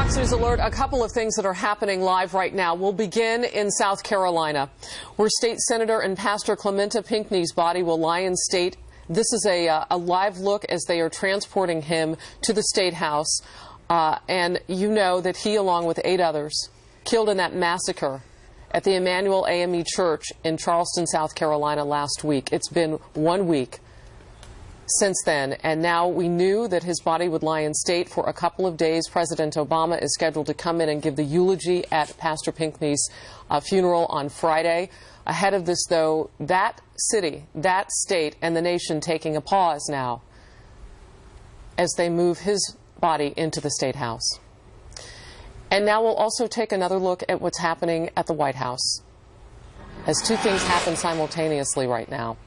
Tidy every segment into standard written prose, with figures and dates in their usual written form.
Fox News Alert, a couple of things that are happening live right now. We'll begin in South Carolina, where State Senator and Pastor Clementa Pinckney's body will lie in state. This is a live look as they are transporting him to the State House. And you know that he, along with 8 others, killed in that massacre at the Emmanuel AME Church in Charleston, South Carolina last week. It's been 1 week since then, and now we knew that his body would lie in state for a couple of days. President Obama is scheduled to come in and give the eulogy at Pastor Pinckney's funeral on Friday. Ahead of this, though, that city, that state, and the nation taking a pause now as they move his body into the State House. And now we'll also take another look at what's happening at the White House, as 2 things happen simultaneously right now.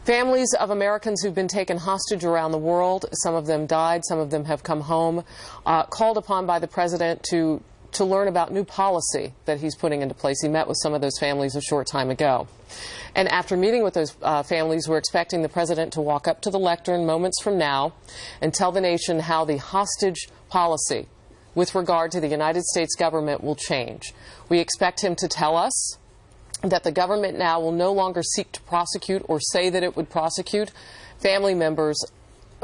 Families of Americans who've been taken hostage around the world, some of them died, some of them have come home, called upon by the president to learn about new policy that he's putting into place. He met with some of those families a short time ago. And after meeting with those families, we're expecting the president to walk up to the lectern moments from now and tell the nation how the hostage policy with regard to the United States government will change. We expect him to tell us that the government now will no longer seek to prosecute or say that it would prosecute family members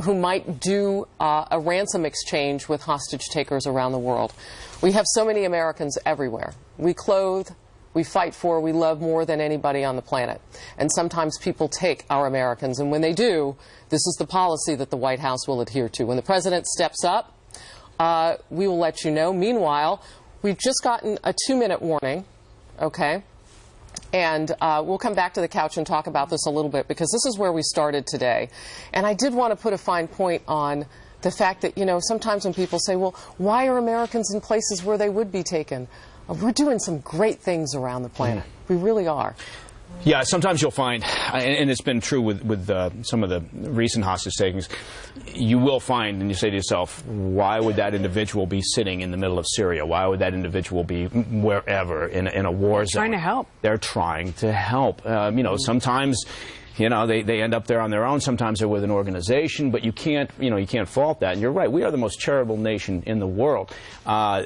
who might do a ransom exchange with hostage takers around the world. We have so many Americans everywhere. We clothe, we fight for, we love more than anybody on the planet. And sometimes people take our Americans, and when they do, this is the policy that the White House will adhere to. When the president steps up, we will let you know. Meanwhile, we've just gotten a 2-minute warning, okay? And we'll come back to the couch and talk about this a little bit, because this is where we started today. And I did want to put a fine point on the fact that, you know, sometimes when people say, well, why are Americans in places where they would be taken? We're doing some great things around the planet. We really are. Yeah, sometimes you'll find, and it's been true with some of the recent hostage takings, you will find, and you say to yourself, why would that individual be sitting in the middle of Syria? Why would that individual be wherever in a war zone? Trying to help. They're trying to help. You know, sometimes, you know, they end up there on their own. Sometimes they're with an organization, but you can't fault that. And you're right. We are the most charitable nation in the world.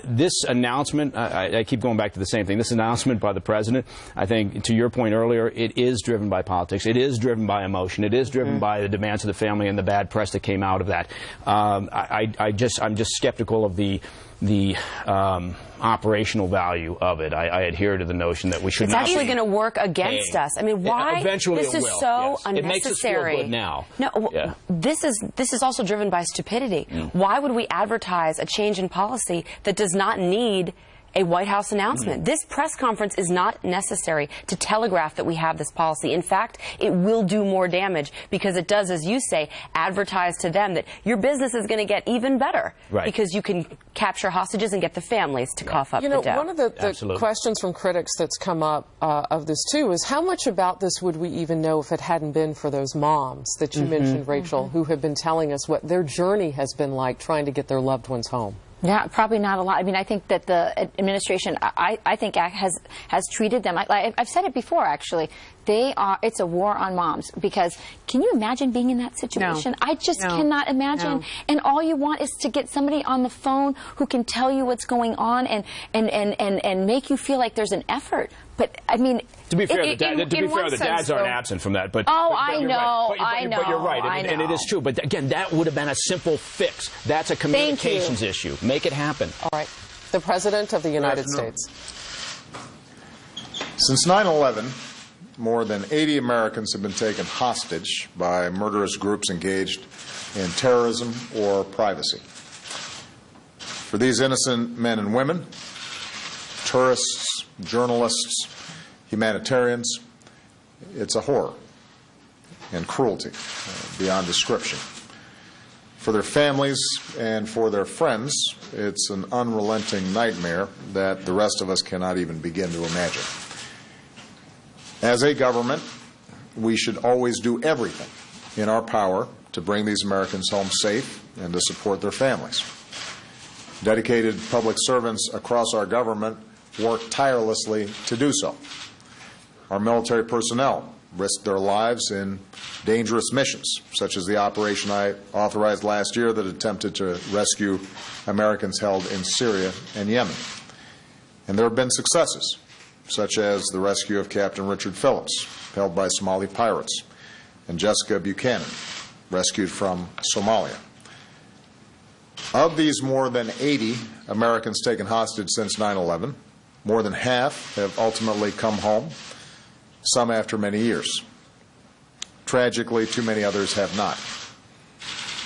This announcement, I keep going back to the same thing. This announcement by the president, I think, to your point earlier, it is driven by politics. It is driven by emotion. It is driven by the demands of the family and the bad press that came out of that. I'm just skeptical of the operational value of it. I adhere to the notion that we should not. It's actually going to work against us. I mean, why? Eventually this it is will, so yes. unnecessary. It makes us feel good now. No, yeah. this is also driven by stupidity. Why would we advertise a change in policy that does not need a White House announcement? This press conference is not necessary to telegraph that we have this policy. In fact, it will do more damage, because it does, as you say, advertise to them that your business is going to get even better, because you can capture hostages and get the families to cough up the dough. You know, one of the questions from critics that's come up of this, too, is how much about this would we even know if it hadn't been for those moms that you mentioned, Rachel, who have been telling us what their journey has been like trying to get their loved ones home? Yeah, probably not a lot. I mean, I think that the administration, I think, has treated them. I've said it before, actually. It's a war on moms, because can you imagine being in that situation? No. I just cannot imagine. No. And all you want is to get somebody on the phone who can tell you what's going on and make you feel like there's an effort. But I mean, to be fair, the dads aren't absent from that. But I know. But you're right, and it is true. But again, that would have been a simple fix. That's a communications issue. Make it happen. All right, the President of the United States. Since 9/11, more than 80 Americans have been taken hostage by murderous groups engaged in terrorism or piracy. For these innocent men and women, tourists, journalists, humanitarians, it's a horror and cruelty beyond description. For their families and for their friends, it's an unrelenting nightmare that the rest of us cannot even begin to imagine. As a government, we should always do everything in our power to bring these Americans home safe and to support their families. Dedicated public servants across our government work tirelessly to do so. Our military personnel risked their lives in dangerous missions, such as the operation I authorized last year that attempted to rescue Americans held in Syria and Yemen. And there have been successes, such as the rescue of Captain Richard Phillips, held by Somali pirates, and Jessica Buchanan, rescued from Somalia. Of these more than 80 Americans taken hostage since 9/11, more than half have ultimately come home, some after many years. Tragically, too many others have not.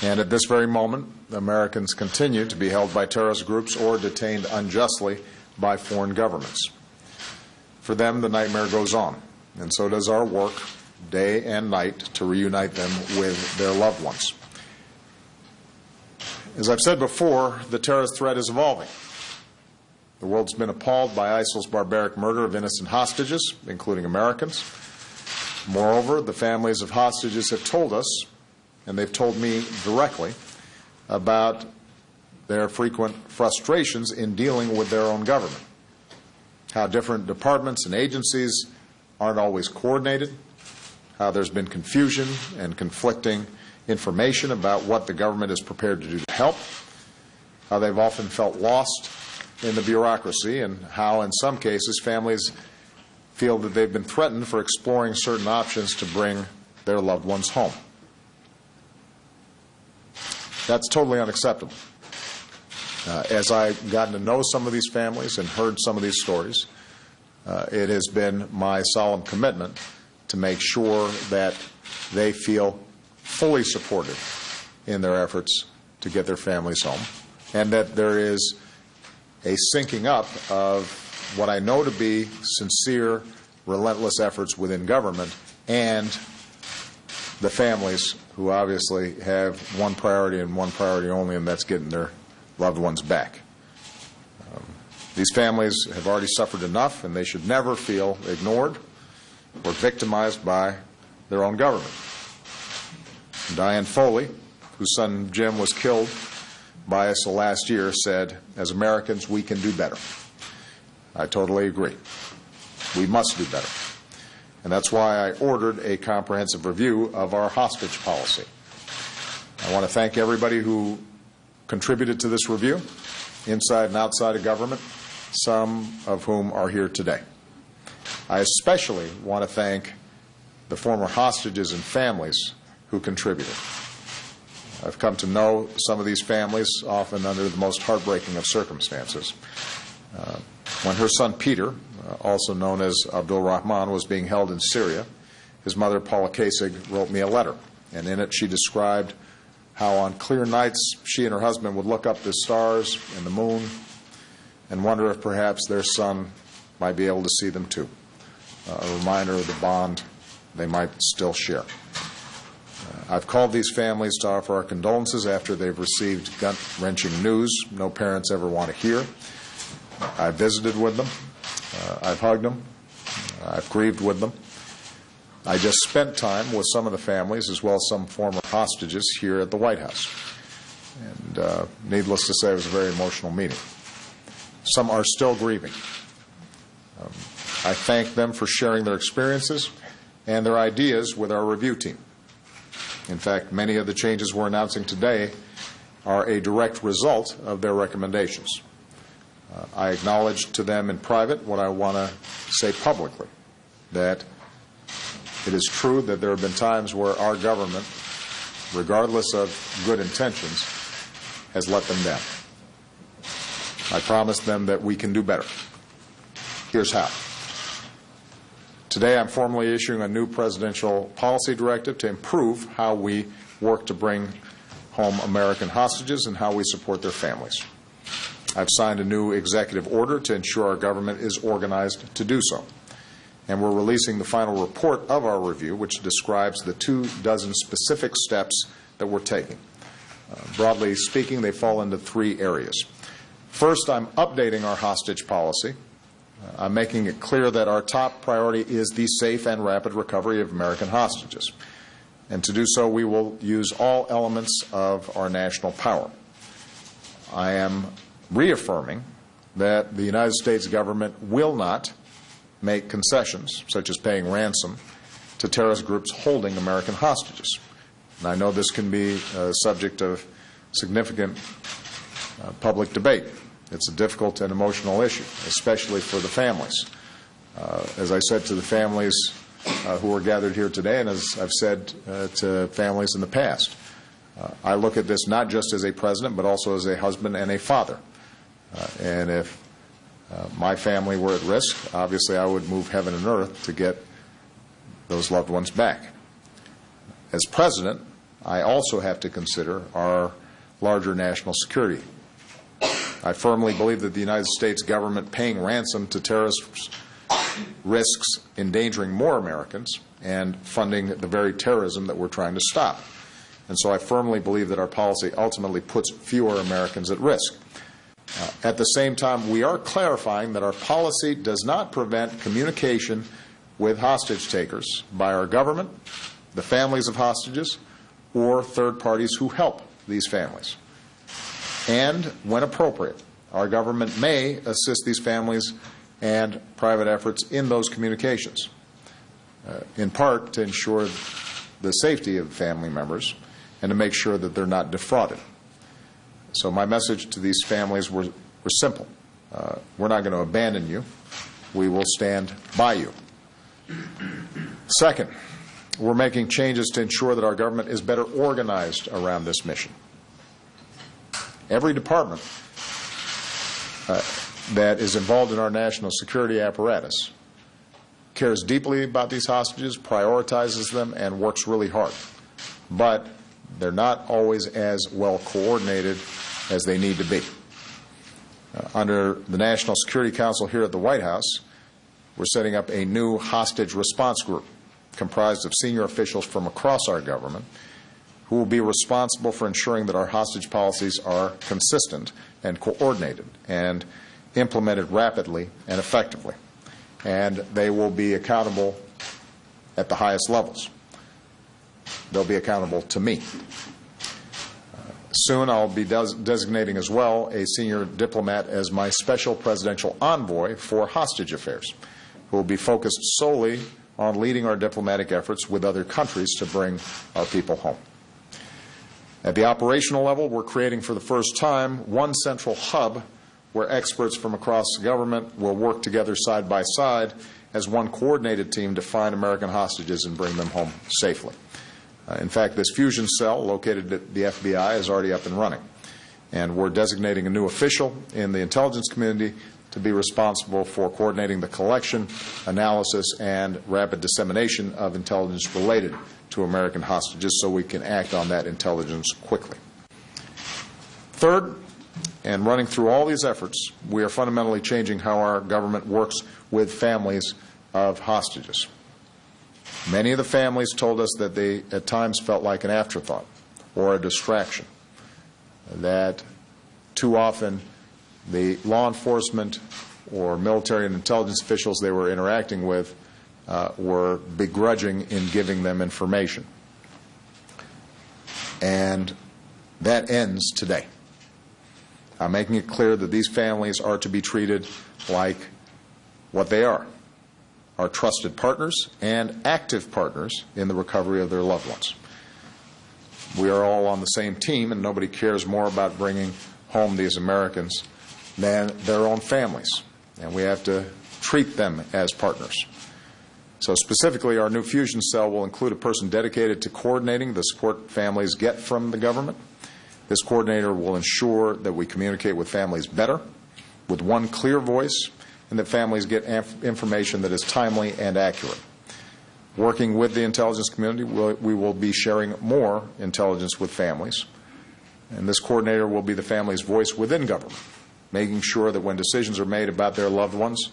And at this very moment, Americans continue to be held by terrorist groups or detained unjustly by foreign governments. For them, the nightmare goes on, and so does our work day and night to reunite them with their loved ones. As I've said before, the terrorist threat is evolving. The world's been appalled by ISIL's barbaric murder of innocent hostages, including Americans. Moreover, the families of hostages have told us, and they've told me directly, about their frequent frustrations in dealing with their own government. How different departments and agencies aren't always coordinated, how there's been confusion and conflicting information about what the government is prepared to do to help, how they've often felt lost in the bureaucracy, and how in some cases families feel that they've been threatened for exploring certain options to bring their loved ones home. That's totally unacceptable. As I've gotten to know some of these families and heard some of these stories, it has been my solemn commitment to make sure that they feel fully supported in their efforts to get their families home, and that there is a syncing up of what I know to be sincere, relentless efforts within government and the families who obviously have one priority and one priority only, and that's getting their loved ones back. These families have already suffered enough, and they should never feel ignored or victimized by their own government. Diane Foley, whose son Jim was killed by ISIL last year, said, "As Americans, we can do better." I totally agree. We must do better. And that's why I ordered a comprehensive review of our hostage policy. I want to thank everybody who contributed to this review, inside and outside of government, some of whom are here today. I especially want to thank the former hostages and families who contributed. I've come to know some of these families, often under the most heartbreaking of circumstances. When her son Peter, also known as Abdul Rahman, was being held in Syria, his mother Paula Kasig wrote me a letter, and in it she described how on clear nights she and her husband would look up the stars and the moon and wonder if perhaps their son might be able to see them too, a reminder of the bond they might still share. I've called these families to offer our condolences after they've received gut-wrenching news no parents ever want to hear. I've visited with them. I've hugged them. I've grieved with them. I just spent time with some of the families as well as some former hostages here at the White House. And needless to say, it was a very emotional meeting. Some are still grieving. I thank them for sharing their experiences and their ideas with our review team. In fact, many of the changes we're announcing today are a direct result of their recommendations. I acknowledge to them in private what I want to say publicly, that it is true that there have been times where our government, regardless of good intentions, has let them down. I promised them that we can do better. Here's how. Today I'm formally issuing a new presidential policy directive to improve how we work to bring home American hostages and how we support their families. I've signed a new executive order to ensure our government is organized to do so. And we're releasing the final report of our review, which describes the 24 specific steps that we're taking. Broadly speaking, they fall into 3 areas. First, I'm updating our hostage policy. I'm making it clear that our top priority is the safe and rapid recovery of American hostages. And to do so, we will use all elements of our national power. I am reaffirming that the United States government will not make concessions, such as paying ransom, to terrorist groups holding American hostages. And I know this can be a subject of significant public debate. It's a difficult and emotional issue, especially for the families. As I said to the families who are gathered here today, and as I've said to families in the past, I look at this not just as a president, but also as a husband and a father. And if my family were at risk, obviously I would move heaven and earth to get those loved ones back. As president, I also have to consider our larger national security. I firmly believe that the United States government paying ransom to terrorists risks endangering more Americans and funding the very terrorism that we're trying to stop. And so I firmly believe that our policy ultimately puts fewer Americans at risk. At the same time, we are clarifying that our policy does not prevent communication with hostage takers by our government, the families of hostages, or third parties who help these families. And, when appropriate, our government may assist these families and private efforts in those communications, in part to ensure the safety of family members and to make sure that they're not defrauded. So my message to these families were simple. We're not going to abandon you. We will stand by you. Second, we're making changes to ensure that our government is better organized around this mission. Every department that is involved in our national security apparatus cares deeply about these hostages, prioritizes them, and works really hard. But they're not always as well coordinated as they need to be. Under the National Security Council here at the White House, we're setting up a new hostage response group comprised of senior officials from across our government who will be responsible for ensuring that our hostage policies are consistent and coordinated and implemented rapidly and effectively. And they will be accountable at the highest levels. They'll be accountable to me. Soon I'll be designating as well a senior diplomat as my special presidential envoy for hostage affairs, who will be focused solely on leading our diplomatic efforts with other countries to bring our people home. At the operational level, we're creating for the first time one central hub where experts from across the government will work together side by side as one coordinated team to find American hostages and bring them home safely. In fact, this fusion cell located at the FBI is already up and running. And we're designating a new official in the intelligence community to be responsible for coordinating the collection, analysis, and rapid dissemination of intelligence related to American hostages so we can act on that intelligence quickly. Third, and running through all these efforts, we are fundamentally changing how our government works with families of hostages. Many of the families told us that they at times felt like an afterthought or a distraction, that too often the law enforcement or military and intelligence officials they were interacting with were begrudging in giving them information. And that ends today. I'm making it clear that these families are to be treated like what they are, our trusted partners and active partners in the recovery of their loved ones. We are all on the same team, and nobody cares more about bringing home these Americans than their own families, and we have to treat them as partners. So specifically, our new fusion cell will include a person dedicated to coordinating the support families get from the government. This coordinator will ensure that we communicate with families better, with one clear voice, and that families get information that is timely and accurate. Working with the intelligence community, we will be sharing more intelligence with families, and this coordinator will be the family's voice within government, making sure that when decisions are made about their loved ones,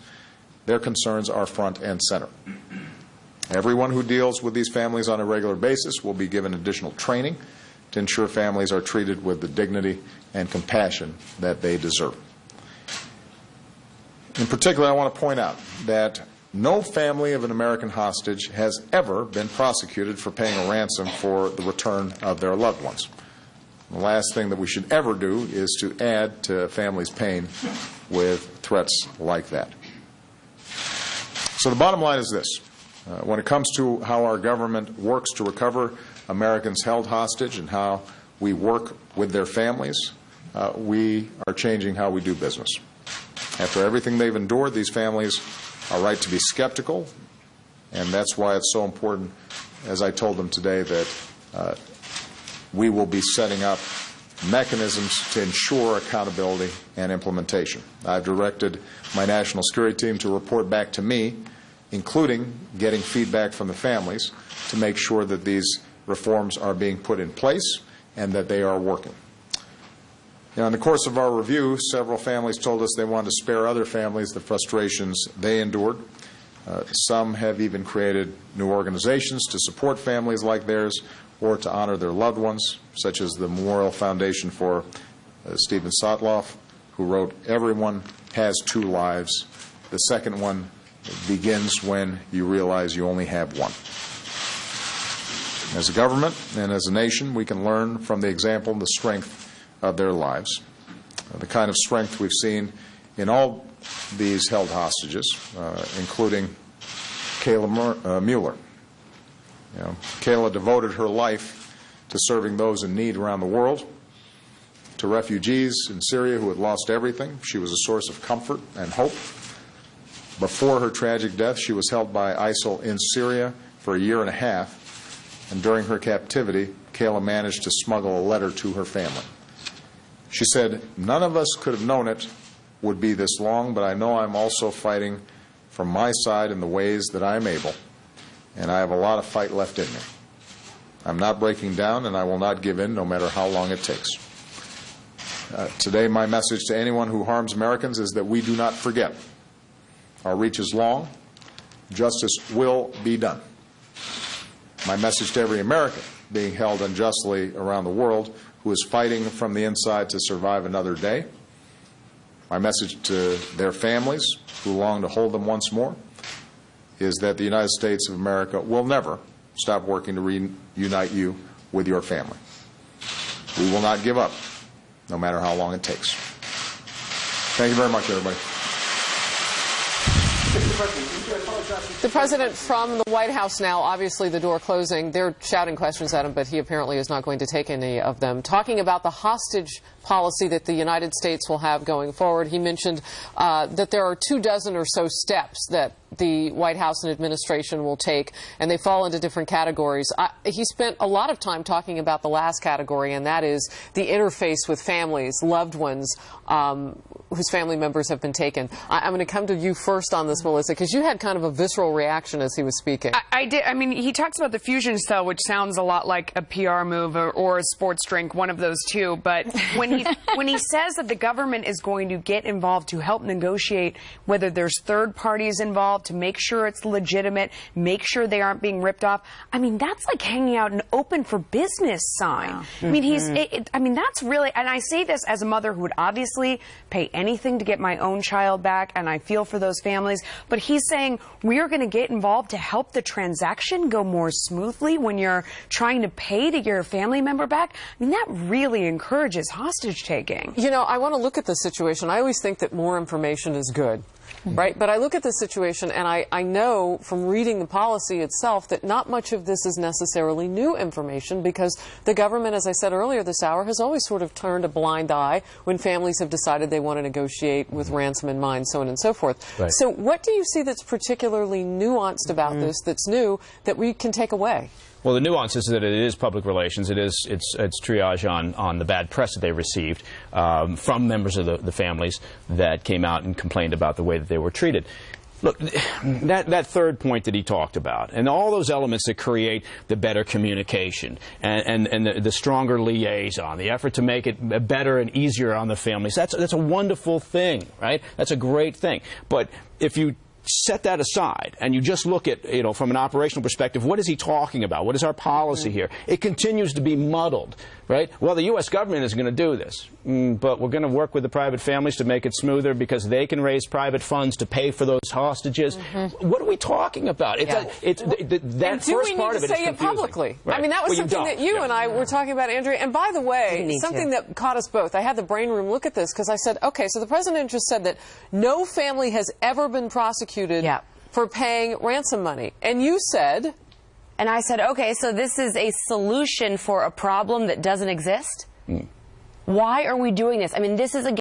their concerns are front and center. Everyone who deals with these families on a regular basis will be given additional training to ensure families are treated with the dignity and compassion that they deserve. In particular, I want to point out that no family of an American hostage has ever been prosecuted for paying a ransom for the return of their loved ones. The last thing that we should ever do is to add to a family's pain with threats like that. So the bottom line is this. When it comes to how our government works to recover Americans held hostage and how we work with their families, we are changing how we do business. After everything they've endured, these families are right to be skeptical, and that's why it's so important, as I told them today, that we will be setting up mechanisms to ensure accountability and implementation. I've directed my national security team to report back to me, including getting feedback from the families, to make sure that these reforms are being put in place and that they are working. Now, in the course of our review, several families told us they wanted to spare other families the frustrations they endured. Some have even created new organizations to support families like theirs or to honor their loved ones, such as the Memorial Foundation for Stephen Sotloff, who wrote, "Everyone has two lives. The second one begins when you realize you only have one." As a government and as a nation, we can learn from the example and the strength of their lives. The kind of strength we've seen in all these held hostages, including Kayla Mueller. Kayla devoted her life to serving those in need around the world. To refugees in Syria who had lost everything, she was a source of comfort and hope. Before her tragic death, she was held by ISIL in Syria for a year and a half, and during her captivity, Kayla managed to smuggle a letter to her family. She said, "None of us could have known it would be this long, but I know I'm also fighting from my side in the ways that I'm able, and I have a lot of fight left in me. I'm not breaking down, and I will not give in no matter how long it takes." Today, my message to anyone who harms Americans is that we do not forget. Our reach is long. Justice will be done. My message to every American being held unjustly around the world who is fighting from the inside to survive another day, my message to their families who long to hold them once more, is that the United States of America will never stop working to reunite you with your family. We will not give up, no matter how long it takes. Thank you very much, everybody. The president from the White House now, obviously the door closing. They're shouting questions at him, but he apparently is not going to take any of them. Talking about the hostage policy that the United States will have going forward. He mentioned that there are 24 or so steps that the White House and administration will take, and they fall into different categories. He spent a lot of time talking about the last category, and that is the interface with families, loved ones whose family members have been taken. I'm going to come to you first on this, Melissa, because you had kind of a visceral reaction as he was speaking. I did. I mean, he talks about the fusion cell, which sounds a lot like a PR move or a sports drink, one of those two. But when he says that the government is going to get involved to help negotiate whether there's third parties involved to make sure it's legitimate, make sure they aren't being ripped off. I mean, that's like hanging out an open for business sign. Wow. I mean, I mean, that's really, and I say this as a mother who would obviously pay anything to get my own child back, and I feel for those families. But he's saying we are going to get involved to help the transaction go more smoothly when you're trying to pay to get your family member back. I mean, that really encourages hostage taking. You know, I want to look at the situation. I always think that more information is good. Right? But I look at the situation and I know from reading the policy itself that not much of this is necessarily new information, because the government, as I said earlier this hour, has always sort of turned a blind eye when families have decided they want to negotiate with ransom in mind, so on and so forth. Right. So what do you see that's particularly nuanced about this, that's new, that we can take away? Well, the nuance is that it is public relations. It's triage on the bad press that they received from members of the families that came out and complained about the way that they were treated. Look, that third point that he talked about, and all those elements that create the better communication and the stronger liaison, the effort to make it better and easier on the families, that's a wonderful thing, right? That's a great thing. But if you set that aside and you just look at, you know, from an operational perspective, what is he talking about? What is our policy here? It continues to be muddled, right? Well, the U.S. government is going to do this, but we're going to work with the private families to make it smoother because they can raise private funds to pay for those hostages. What are we talking about? That first part of it is confusing. Do we need to say it publicly? Right. I mean, that was something that you and I were talking about, Andrea. And by the way, something that caught us both. I had the brain room look at this because I said, okay, so the president just said that no family has ever been prosecuted for paying ransom money. And you said... And I said, okay, so this is a solution for a problem that doesn't exist? Why are we doing this? I mean, this is a